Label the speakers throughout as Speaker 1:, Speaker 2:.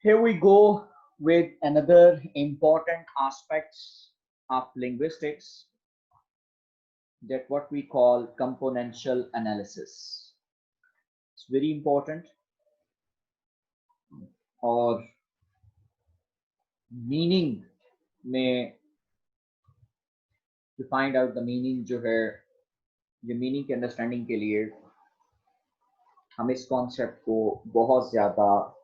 Speaker 1: Here we go with another important aspects of linguistics, that what we call componential analysis. It's very important, और meaning में to find out the meaning जो है, ये meaning के understanding के लिए हम इस कॉन्सेप्ट को बहुत ज़्यादा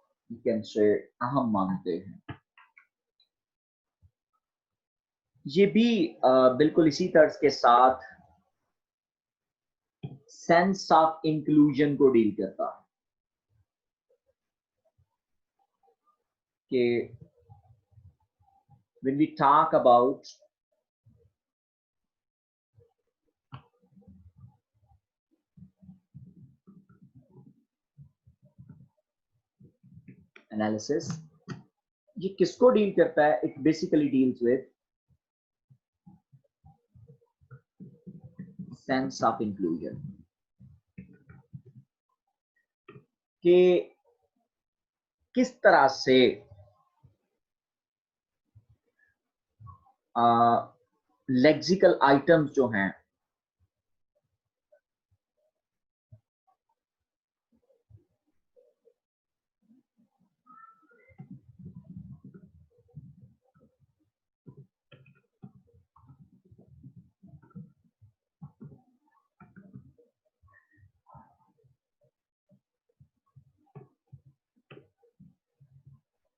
Speaker 1: से अहम मानते हैं। ये भी बिल्कुल इसी तर्ज के साथ सेंस ऑफ इंक्लूजन को डील करता है कि when we talk about analysis, ये किसको डील करता है? It basically deals with sense of inclusion, कि किस तरह से लेक्सिकल आइटम्स जो हैं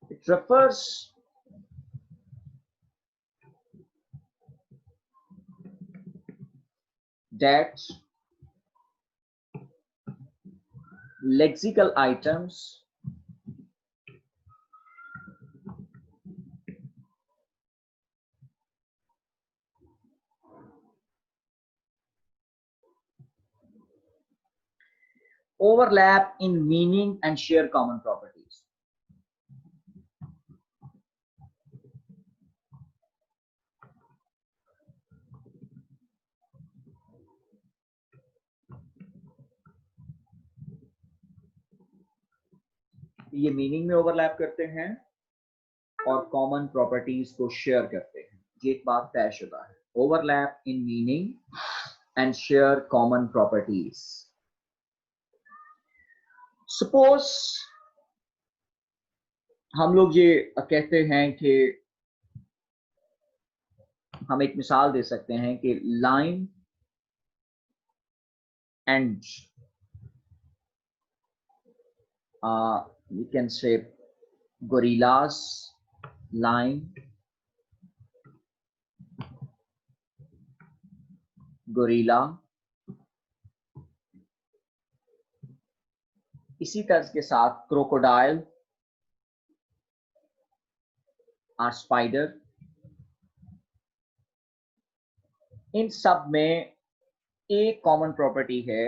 Speaker 1: it refers that lexical items overlap in meaning and share common properties. ये मीनिंग में ओवरलैप करते हैं और कॉमन प्रॉपर्टीज को शेयर करते हैं। ये एक बात तयशुदा है, overlap in meaning and share common properties. Suppose हम लोग ये कहते हैं कि हम एक मिसाल दे सकते हैं कि line and you can say gorillas, lion, gorilla, इसी तर्ज के साथ क्रोकोडाइल और स्पाइडर, इन सब में एक कॉमन प्रॉपर्टी है,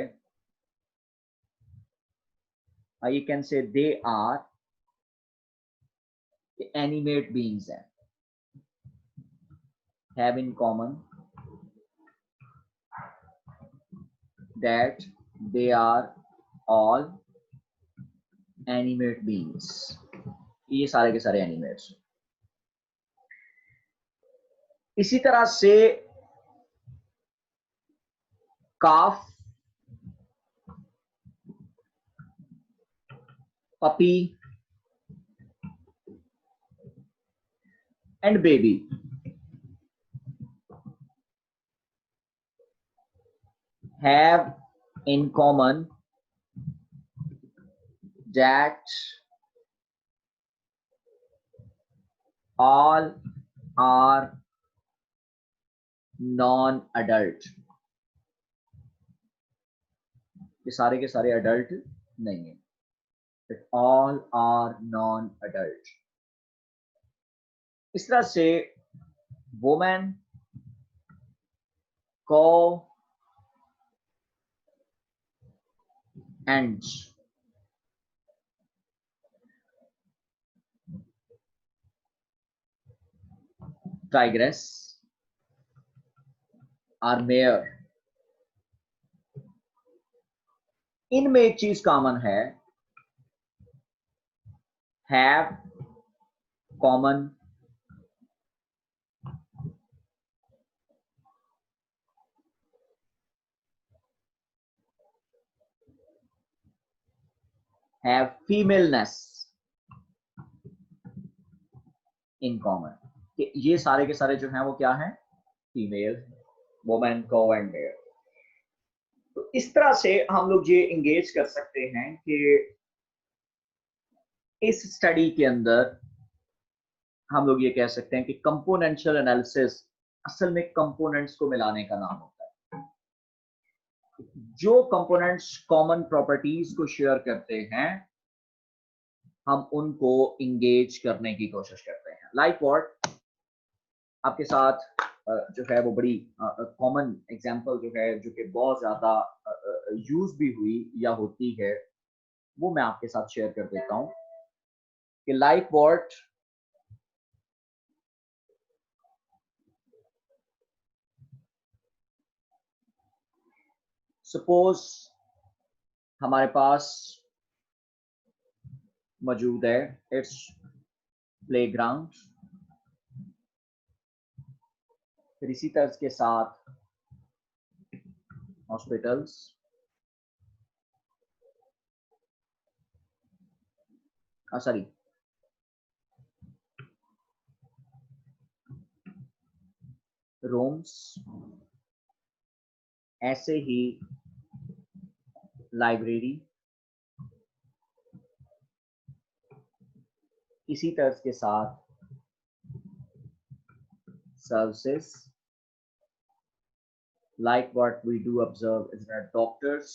Speaker 1: you can say they are animate beings, have in common that they are all animate beings। ये सारे के सारे एनिमेट्स। इसी तरह से calf, puppy and baby have in common that all are non-adult। ये सारे के सारे अडल्ट नहीं है, but all are non-adult। इस तरह से woman, cow and tigress और मेयर, इनमें एक चीज कॉमन है, have common have femaleness in common. ये सारे के सारे जो हैं वो क्या हैं, फीमेल, वुमेन को एंड मेल। तो इस तरह से हम लोग ये इंगेज कर सकते हैं कि इस स्टडी के अंदर हम लोग ये कह सकते हैं कि कंपोनेंशियल एनालिसिस असल में कंपोनेंट्स को मिलाने का नाम होता है। जो कंपोनेंट्स कॉमन प्रॉपर्टीज को शेयर करते हैं हम उनको इंगेज करने की कोशिश करते हैं। लाइक व्हाट, आपके साथ जो है वो बड़ी कॉमन एग्जांपल जो है, जो कि बहुत ज्यादा यूज भी हुई या होती है, वो मैं आपके साथ शेयर कर देता हूं कि लाइक व्हाट सपोज हमारे पास मौजूद है इट्स प्लेग्राउंड, फिर इसी तर्ज के साथ हॉस्पिटल्स, सॉरी रूम्स, ऐसे ही लाइब्रेरी, इसी तर्ज के साथ services, like what we do observe is that doctors,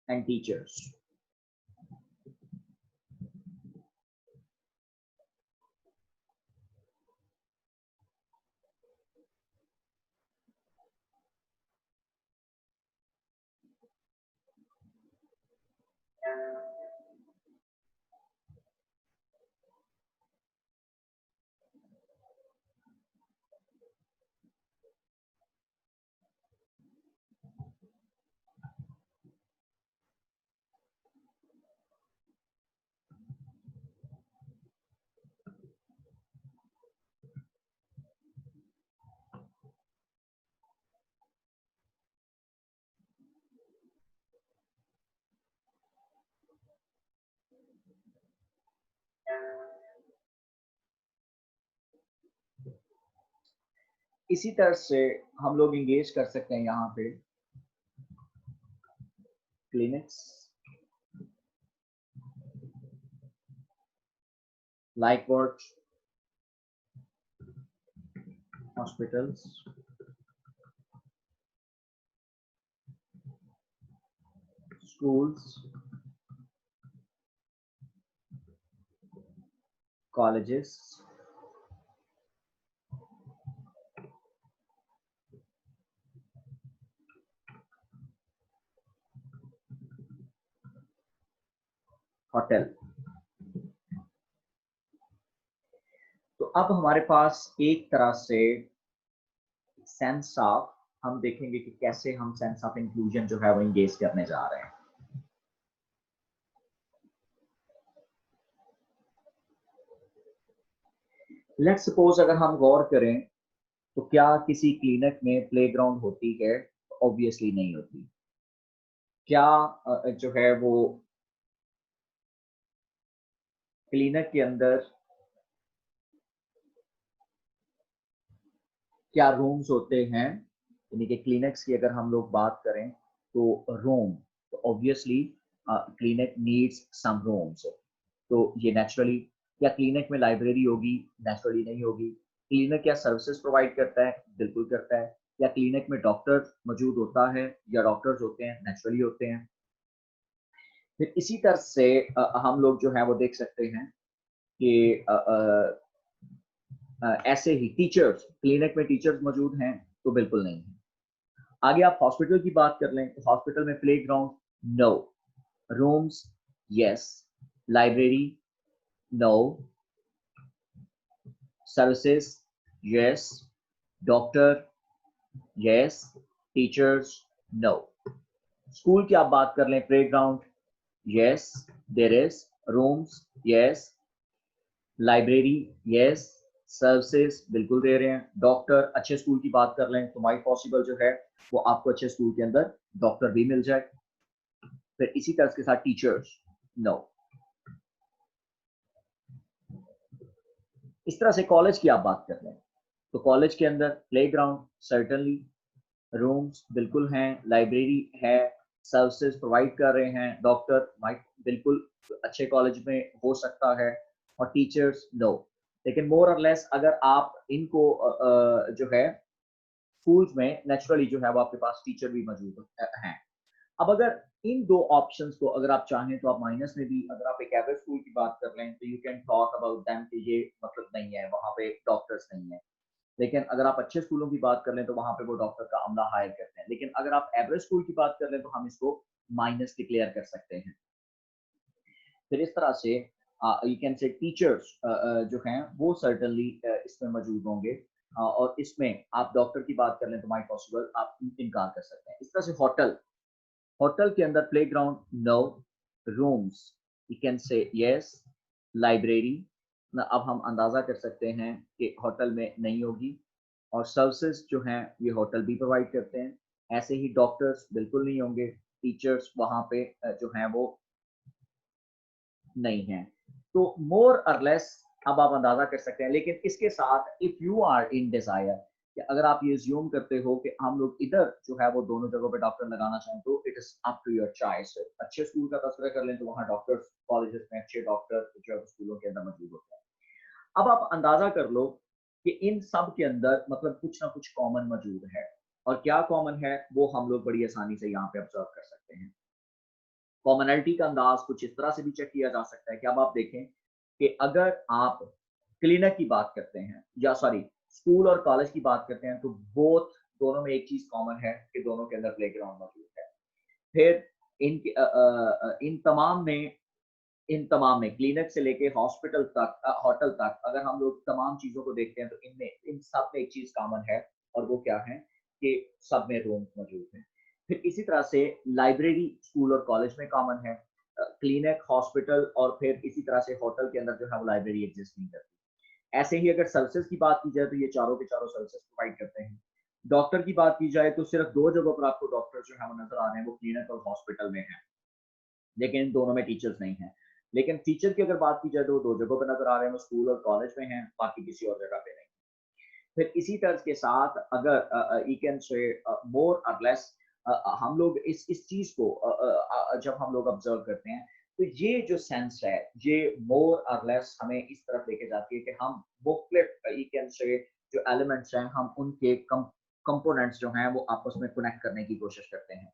Speaker 1: and teachers। इसी तरह से हम लोग इंगेज कर सकते हैं यहाँ पे clinics, like what hospitals, schools, colleges, hotel. तो अब हमारे पास एक तरह से सेंस ऑफ, हम देखेंगे कि कैसे हम सेंस ऑफ इंक्लूजन जो है वो इंगेज करने जा रहे हैं। लेट्स सपोज अगर हम गौर करें तो क्या किसी क्लिनिक में प्लेग्राउंड होती है? ऑब्वियसली नहीं होती। क्या जो है वो क्लिनिक के अंदर क्या रूम्स होते हैं? यानी कि क्लिनिक्स की अगर हम लोग बात करें तो रूम, तो obviously clinic needs some rooms. तो ये नेचुरली, क्या क्लिनिक में लाइब्रेरी होगी? नेचुरली नहीं होगी। क्लिनिक क्या सर्विसेज प्रोवाइड करता है? बिल्कुल करता है। क्या क्लिनिक में डॉक्टर मौजूद होता है या डॉक्टर्स होते हैं? नेचुरली होते हैं। फिर इसी तरह से हम लोग जो है वो देख सकते हैं कि ऐसे ही टीचर्स, क्लिनिक में टीचर्स मौजूद हैं? तो बिल्कुल नहीं है। आगे आप हॉस्पिटल की बात कर लें तो हॉस्पिटल में playground, no. Rooms, yes. Library, no. Services yes, doctor yes, teachers no. School की आप बात कर लें, playground yes there is, rooms yes, library yes, services बिल्कुल दे रहे हैं, डॉक्टर, अच्छे स्कूल की बात कर लें तो माइट पॉसिबल जो है वो आपको अच्छे स्कूल के अंदर डॉक्टर भी मिल जाए। फिर इसी तरह के साथ टीचर्स नो। इस तरह से कॉलेज की आप बात कर लें तो कॉलेज के अंदर प्लेग्राउंड सर्टनली, रूम्स बिल्कुल हैं, लाइब्रेरी है, सर्विसेज प्रोवाइड कर रहे हैं, डॉक्टर माइट बिल्कुल अच्छे कॉलेज में हो सकता है, और टीचर्स नो। लेकिन मोर और लेस अगर आप इनको जो है स्कूल्स में नेचुरली जो है वो आपके पास टीचर भी मौजूद हैं। अब अगर इन दो ऑप्शंस को अगर आप चाहें तो आप माइनस में भी, अगर आप एक एवरेज स्कूल की बात कर लें तो you can talk about them कि ये मतलब नहीं है, वहाँ पे डॉक्टर्स नहीं है। लेकिन अगर आप अच्छे स्कूलों की बात कर लें तो वहाँ पे वो डॉक्टर का अमला हायर करते हैं। लेकिन अगर आप एवरेज स्कूल की बात कर लें तो हम इसको माइनस डिक्लेयर कर सकते हैं। फिर इस तरह से यू कैन से टीचर्स जो हैं वो सर्टनली इसमें मौजूद होंगे, और इसमें आप डॉक्टर की बात कर लें तो माइट पॉसिबल आप इनकार कर सकते हैं। इस तरह से होटल, होटल के अंदर playground no, rooms you can say yes, library अब हम अंदाजा कर सकते हैं कि होटल में नहीं होगी, और सर्विसेज जो हैं ये होटल भी प्रोवाइड करते हैं। ऐसे ही डॉक्टर्स बिल्कुल नहीं होंगे, टीचर्स वहाँ पे जो हैं वो नहीं है। तो मोर और लेस अब आप अंदाजा कर सकते हैं। लेकिन इसके साथ if you are in desire, कि अगर आप ये ज्यूम करते हो कि हम लोग इधर जो है वो दोनों जगहों पे डॉक्टर लगाना चाहें तो it is up to your choice. अच्छे स्कूल का तस्करा कर लें तो वहाँ डॉक्टर्स कॉलेजेस में अच्छे डॉक्टर जो है स्कूलों के अंदर मौजूद होते हैं। अब आप अंदाजा कर लो कि इन सब के अंदर मतलब कुछ ना कुछ कॉमन मौजूद है, और क्या कॉमन है वो हम लोग बड़ी आसानी से यहाँ पे ऑब्जर्व कर सकते हैं। कॉमनैलिटी का अंदाज कुछ इस तरह से भी चेक किया जा सकता है कि अब आप देखें कि अगर आप क्लिनिक की बात करते हैं, या सॉरी स्कूल और कॉलेज की बात करते हैं, तो बोथ दोनों में एक चीज कॉमन है कि दोनों के अंदर प्लेग्राउंड मौजूद है। फिर इन तमाम में क्लिनिक से लेके हॉस्पिटल तक, होटल तक, अगर हम लोग तमाम चीजों को देखते हैं तो इनमें इन सब में एक चीज कॉमन है, और वो क्या है कि सब में रूम मौजूद है। फिर इसी तरह से लाइब्रेरी स्कूल और कॉलेज में कॉमन है, क्लिनिक, हॉस्पिटल और फिर इसी तरह से होटल के अंदर जो है वो लाइब्रेरी एग्जिस्ट नहीं करती। ऐसे ही अगर सर्विसेज की बात की जाए तो ये चारों के चारों सर्विसेज प्रोवाइड करते हैं। डॉक्टर की बात की जाए तो सिर्फ दो जगहों पर आपको डॉक्टर जो है वो नजर आ रहे हैं, वो क्लिनिक और हॉस्पिटल में है, लेकिन इन दोनों में टीचर्स नहीं हैं। लेकिन टीचर की अगर बात की जाए तो वो दो जगहों पर नजर आ रहे हैं, वो स्कूल और कॉलेज में हैं, बाकी किसी और जगह पे नहीं। फिर इसी तर्ज के साथ अगर यू कैन से मोर और लेस हम लोग इस चीज को जब हम लोग ऑब्जर्व करते हैं तो ये जो सेंस है ये मोर और लेस हमें इस तरफ लेके जाती है कि हम मुख्तलिफ यू कैन से जो एलिमेंट्स हैं हम उनके कंपोनेंट्स जो हैं वो आपस में कनेक्ट करने की कोशिश करते हैं।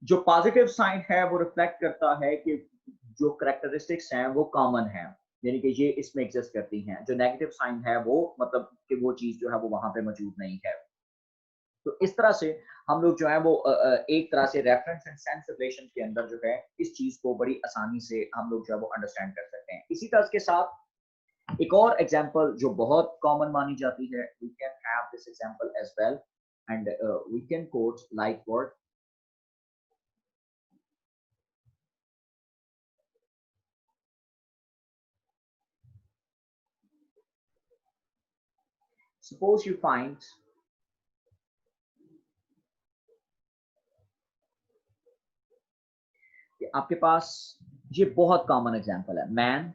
Speaker 1: जो पॉजिटिव साइन है वो रिफ्लेक्ट करता है कि जो करेक्टरिस्टिक्स हैं वो कॉमन हैं, यानी कि ये इसमें एग्जिस्ट करती हैं। जो नेगेटिव साइन है वो मतलब कि वो चीज जो है वो वहां पे मौजूद नहीं है। तो इस तरह से हम लोग जो है वो एक तरह से रेफरेंस एंड सेंस रिलेशन के अंदर जो है इस चीज को बड़ी आसानी से हम लोग जो है वो अंडरस्टैंड कर सकते हैं। इसी तरह के साथ एक और एग्जांपल जो बहुत कॉमन मानी जाती है, we can have this example as well, and we can quote like word. Suppose you find कि आपके पास ये बहुत कॉमन एग्जांपल है, मैन,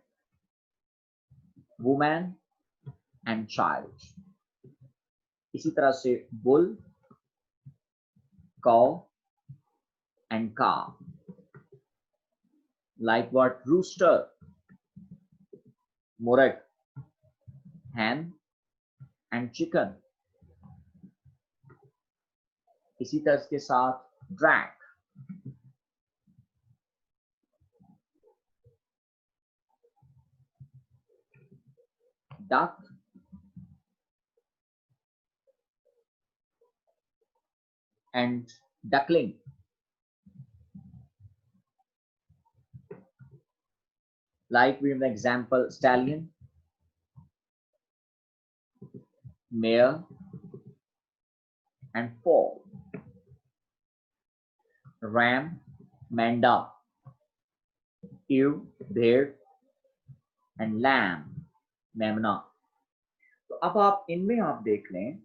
Speaker 1: वुमेन एंड चाइल्ड। इसी तरह से bull, cow and calf, like what rooster, morat, hen and chicken. इसी तरह के साथ drake, duck and duckling. Like we have an example, stallion, mare and foal, ram, manda, ewe, भेड़ and lamb, मेमना। तो अब आप इनमें आप देख लें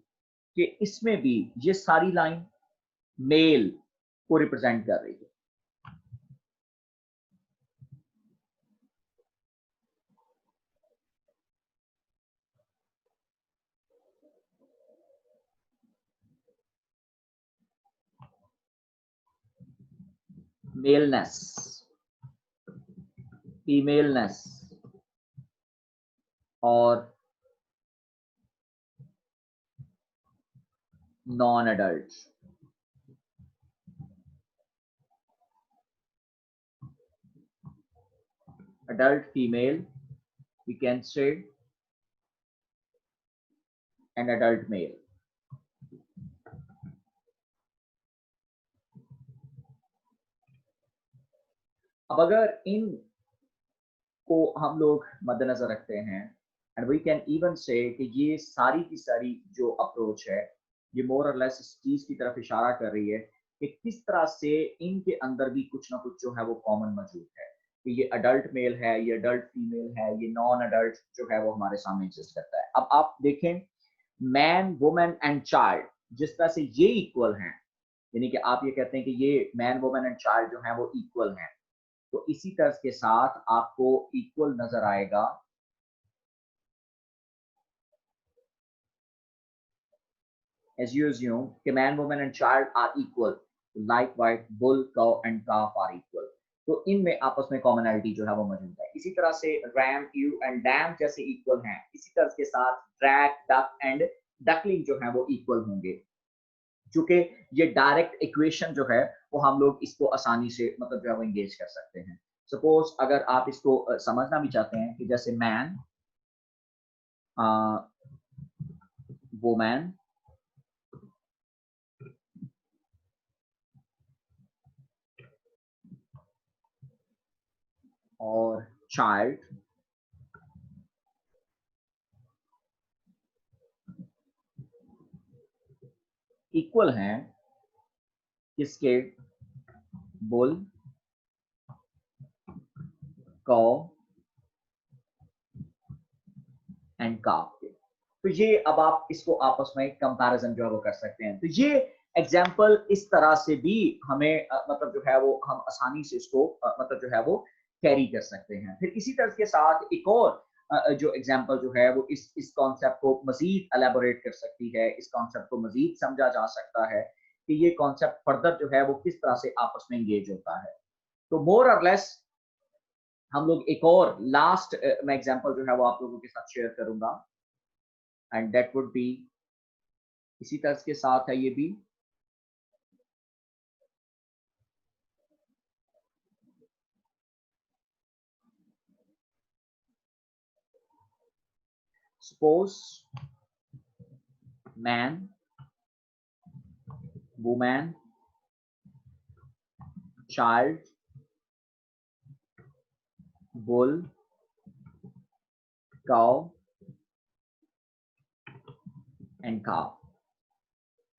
Speaker 1: कि इसमें भी ये सारी लाइन मेल को रिप्रेजेंट कर रही है। मेलनेस, फीमेलनेस और non adult. Adult female, we can say, and adult male. अब अगर इन को हम लोग मद्देनजर रखते हैं एंड वी कैन इवन से कि ये सारी की सारी जो अप्रोच है ये मोर और लेस इस चीज की तरफ इशारा कर रही है कि किस तरह से इनके अंदर भी कुछ ना कुछ जो है वो कॉमन मौजूद है कि ये अडल्ट मेल है, ये अडल्ट फीमेल है, ये नॉन अडल्ट जो है वो हमारे सामने एग्जिस्ट करता है। अब आप देखें मैन, वुमेन एंड चाइल्ड, जिस तरह से ये इक्वल हैं, यानी कि आप ये कहते हैं कि ये मैन, वुमेन एंड चाइल्ड जो है वो इक्वल हैं, तो इसी तर्ज के साथ आपको इक्वल नजर आएगा as you assume कि man, woman and child are equal, likewise bull, cow and calf are equal, तो इनमें आपस में कॉमनैलिटी जो है वो मौजूद है। इसी तरह से रैम, यू एंड डैम जैसे इक्वल हैं, इसी तरह के साथ ड्रैग, डक एंड डकलिंग जो है वो इक्वल होंगे। चूंकि ये डायरेक्ट इक्वेशन जो है वो हम लोग इसको आसानी से मतलब जो है वो इंगेज कर सकते हैं। सपोज अगर आप इसको समझना भी चाहते हैं कि जैसे मैन, वुमैन, और चाइल्ड इक्वल हैं किसके? बुल, कौ एंड काफ के। तो ये अब आप इसको आपस में कंपैरिजन जो है वो कर सकते हैं। तो ये एग्जाम्पल इस तरह से भी हमें मतलब जो है वो हम आसानी से इसको मतलब जो है वो कैरी कर सकते हैं। फिर इसी तरह के साथ एक और जो एग्जाम्पल जो है वो इस कॉन्सेप्ट को मजीद एलेबोरेट कर सकती है, इस कॉन्सेप्ट को मजीद समझा जा सकता है कि ये कॉन्सेप्ट फर्दर जो है वो किस तरह से आपस में एंगेज होता है। तो मोर और लेस हम लोग एक और लास्ट मैं एग्जांपल जो है वो आप लोगों के साथ शेयर करूंगा एंड दैट वुड बी इसी तरह के साथ है ये भी। Suppose man, woman, child, bull, cow and calf.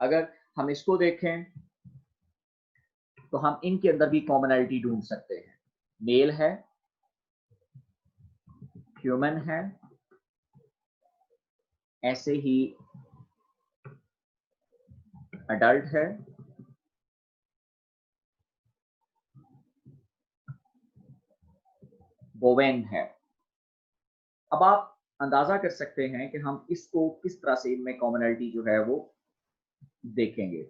Speaker 1: अगर हम इसको देखें तो हम इनके अंदर भी कॉमनैलिटी ढूंढ सकते हैं। मेल है, ह्यूमन है, ऐसे ही अडल्ट है, बोवेन है। अब आप अंदाजा कर सकते हैं कि हम इसको किस तरह से इनमें कॉमनैलिटी जो है वो देखेंगे।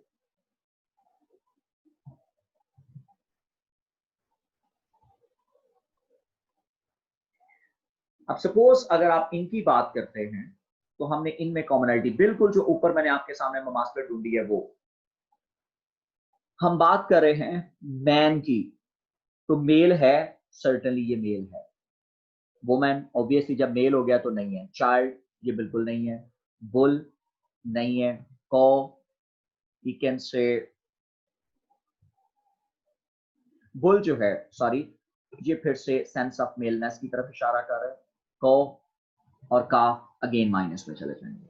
Speaker 1: अब सपोज अगर आप इनकी बात करते हैं तो हमने इनमें कॉमनैलिटी बिल्कुल जो ऊपर मैंने आपके सामने ममास्टर ढूंढी है वो हम बात कर रहे हैं मैन की, तो मेल है, सर्टेनली ये मेल है। वुमेन ऑब्वियसली जब मेल हो गया तो नहीं है। चाइल्ड ये बिल्कुल नहीं है। बुल नहीं है। कॉ यू कैन से, बुल जो है सॉरी ये फिर से सेंस ऑफ मेलनेस की तरफ इशारा कर रहा है। कॉ और काफ अगेन माइनस में चले जाएंगे।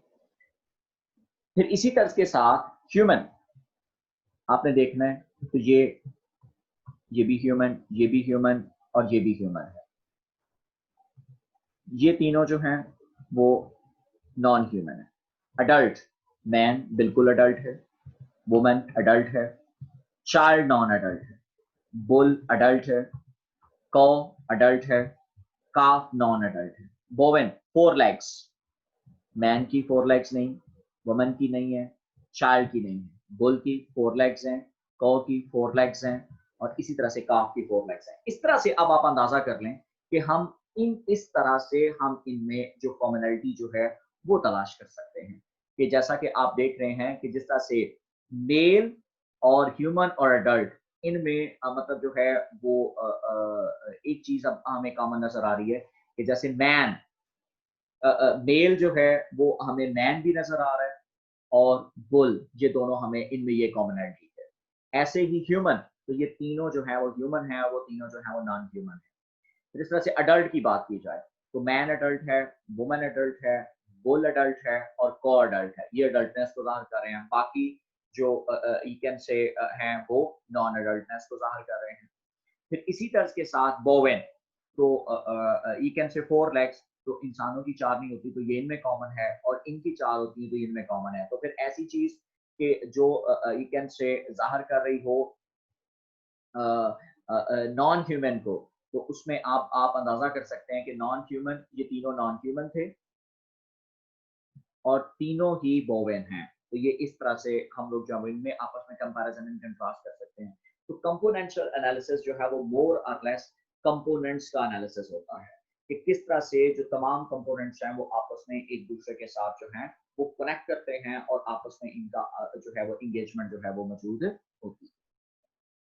Speaker 1: फिर इसी तर्ज के साथ ह्यूमन आपने देखना है, तो ये भी ह्यूमन, ये भी ह्यूमन और ये भी ह्यूमन है। ये तीनों जो हैं वो नॉन ह्यूमन है। अडल्ट, मैन बिल्कुल अडल्ट है, वुमन अडल्ट है, चाइल्ड नॉन अडल्ट है, बुल अडल्ट है, कौ अडल्ट है, काफ नॉन अडल्ट है। बोवेन 4 legs, मैन की 4 legs नहीं, वुमन की नहीं है, चाइल्ड की नहीं है, बुल की 4 legs हैं, कौ की 4 legs हैं और इसी तरह से काफ की 4 legs हैं। इस तरह से अब आप अंदाजा कर लें कि हम इस तरह से हम इनमें जो कॉमनैलिटी जो है वो तलाश कर सकते हैं कि जैसा कि आप देख रहे हैं कि जिस तरह से मेल और ह्यूमन और अडल्ट इनमें मतलब जो है वो एक चीज अब हमें कॉमन नजर आ रही है कि जैसे मैन, मेल जो है वो हमें मैन भी नजर आ रहा है और बुल, ये दोनों हमें इनमें ये कॉमनैलिटी है। ऐसे ही ह्यूमन, तो ये तीनों जो है वो ह्यूमन है, वो तीनों जो है वो नॉन ह्यूमन है। फिर इस तरह से अडल्ट की बात की जाए तो मैन अडल्ट है, वुमन अडल्ट है, बुल अडल्ट है और कॉ अडल्ट है। ये अडल्टनेस को जाहिर कर रहे हैं। बाकी जो यू कैन से हैं वो नॉन अडल्टनेस को जाहिर कर रहे हैं। फिर इसी तर्ज के साथ बोवेन, तो यू कैन से 4 legs, तो इंसानों की 4 नहीं होती तो ये इनमें कॉमन है और इनकी 4 होती है तो इनमें कॉमन है। तो फिर ऐसी चीज के जो यू कैन से जाहिर कर रही हो नॉन ह्यूमन को, तो उसमें आप अंदाजा कर सकते हैं कि नॉन ह्यूमन, ये तीनों नॉन ह्यूमन थे और तीनों ही बोवेन हैं। तो ये इस तरह से हम लोग जो इनमें आपस में कंपैरिजन एंड कंट्रास्ट कर सकते हैं। तो कंपोनेंशियल एनालिसिस जो है वो मोर और लेस कंपोनेंट्स का एनालिसिस होता है कि किस तरह से जो तमाम कंपोनेंट्स हैं वो आपस में एक दूसरे के साथ जो हैं वो कनेक्ट करते हैं और आपस में इनका जो है वो इंगेजमेंट जो है वो मौजूद होती है।